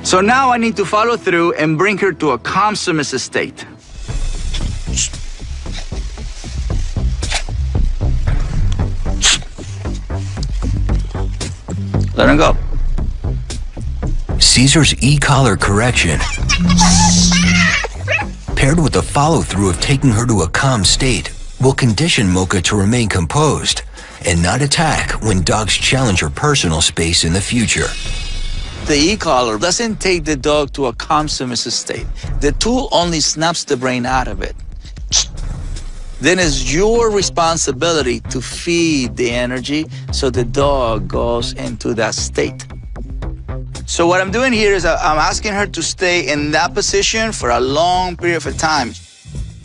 So now I need to follow through and bring her to a calm submissive state. Let her go. Cesar's e-collar correction, paired with the follow-through of taking her to a calm state, will condition Mocha to remain composed and not attack when dogs challenge her personal space in the future. The e-collar doesn't take the dog to a calm submissive state. The tool only snaps the brain out of it. Then it's your responsibility to feed the energy so the dog goes into that state. So what I'm doing here is I'm asking her to stay in that position for a long period of time.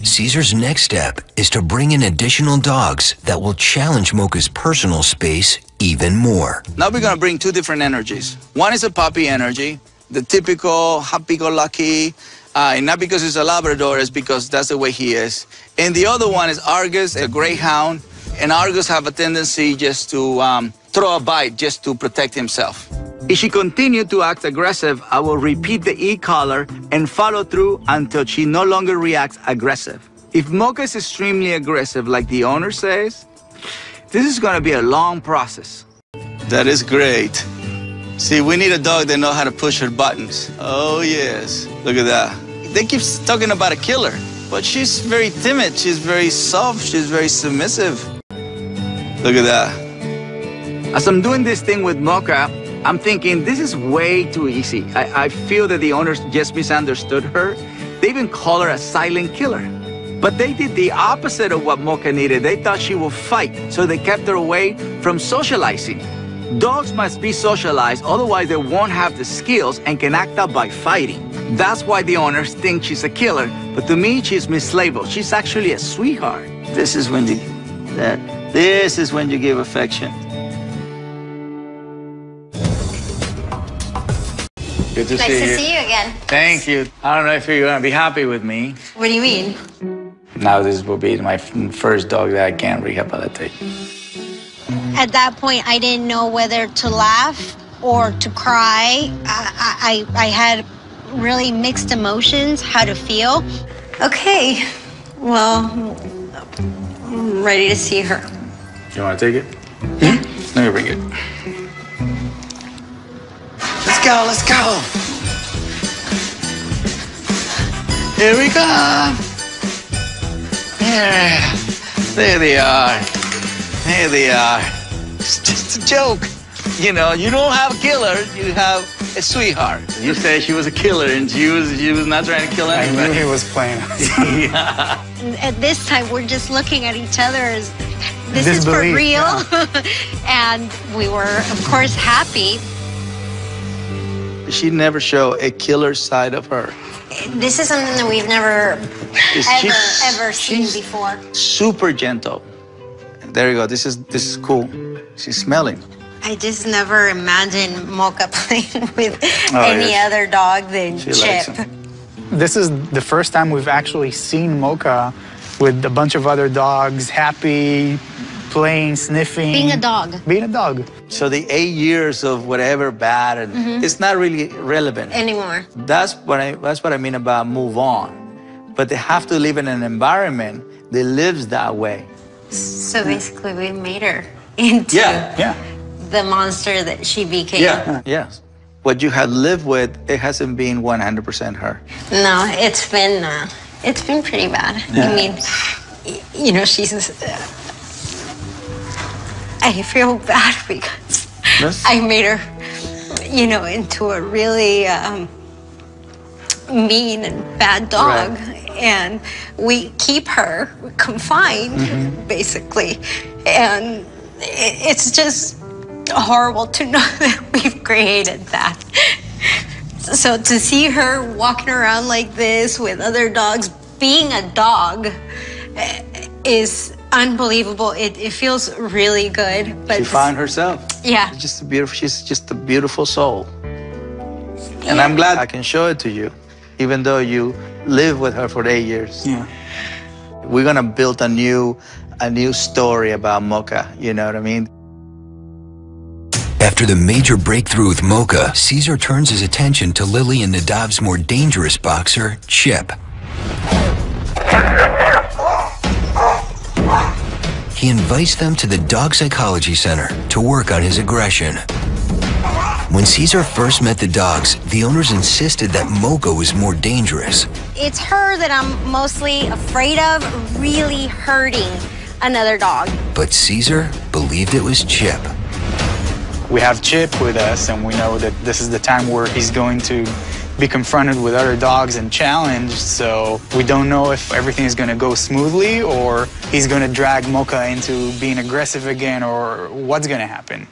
Cesar's next step is to bring in additional dogs that will challenge Mocha's personal space even more. Now we're gonna bring two different energies. One is a puppy energy, the typical happy-go-lucky, and not because he's a Labrador, it's because that's the way he is. And the other one is Argus, a greyhound, and Argus have a tendency just to throw a bite just to protect himself. If she continued to act aggressive, I will repeat the e-collar and follow through until she no longer reacts aggressive. If Mocha is extremely aggressive, like the owner says, this is gonna be a long process. That is great. See, we need a dog that knows how to push her buttons. Oh, yes. Look at that. They keep talking about a killer, but she's very timid. She's very soft. She's very submissive. Look at that. As I'm doing this thing with Mocha, I'm thinking, this is way too easy. I feel that the owners just misunderstood her. They even call her a silent killer. But they did the opposite of what Mocha needed. They thought she would fight, so they kept her away from socializing. Dogs must be socialized, otherwise they won't have the skills and can act out by fighting. That's why the owners think she's a killer, but to me, she's mislabeled. She's actually a sweetheart. This is when you give affection. Good to nice see you. Nice to see you again. Thank you. I don't know if you're gonna be happy with me. What do you mean? Now this will be my first dog that I can rehabilitate. At that point, I didn't know whether to laugh or to cry. I had really mixed emotions, how to feel. Okay, well, I'm ready to see her. You want to take it? Yeah. Let me bring it. Let's go, let's go. Here we go. Yeah, there they are. There they are. It's just a joke. You know, you don't have a killer, you have a sweetheart. You said she was a killer and she was not trying to kill anybody. I knew he was playing. Yeah. At this time, we're just looking at each other as, this is for real. Yeah. And we were, of course, happy. She never showed a killer side of her. This is something that we've never, ever seen before. Super gentle. There you go. This is cool. She's smelling. I just never imagined Mocha playing with any other dog than Chip. This is the first time we've actually seen Mocha with a bunch of other dogs, happy, playing, sniffing. Being a dog. Being a dog. So the 8 years of whatever bad, and it's not really relevant Anymore. That's what I mean about move on. But they have to live in an environment that lives that way. So basically, we made her into the monster that she became. Yeah, yes. What you had lived with, it hasn't been 100% her. No, it's been pretty bad. Yeah. I mean, you know, she's. I feel bad because I made her, you know, into a really mean and bad dog. Right. And we keep her confined, basically. And it's just horrible to know that we've created that. So to see her walking around like this with other dogs, being a dog, is unbelievable. It feels really good. But she found herself. Yeah. She's just a beautiful soul. And I'm glad I can show it to you, even though you lived with her for 8 years. Yeah. We're gonna build a new story about Mocha, you know what I mean? After the major breakthrough with Mocha, Cesar turns his attention to Lily and Nadav's more dangerous boxer, Chip. He invites them to the Dog Psychology Center to work on his aggression. When Cesar first met the dogs, the owners insisted that Mocha was more dangerous. It's her that I'm mostly afraid of really hurting another dog. But Cesar believed it was Chip. We have Chip with us, and we know that this is the time where he's going to be confronted with other dogs and challenged, so we don't know if everything is going to go smoothly or he's going to drag Mocha into being aggressive again or what's going to happen.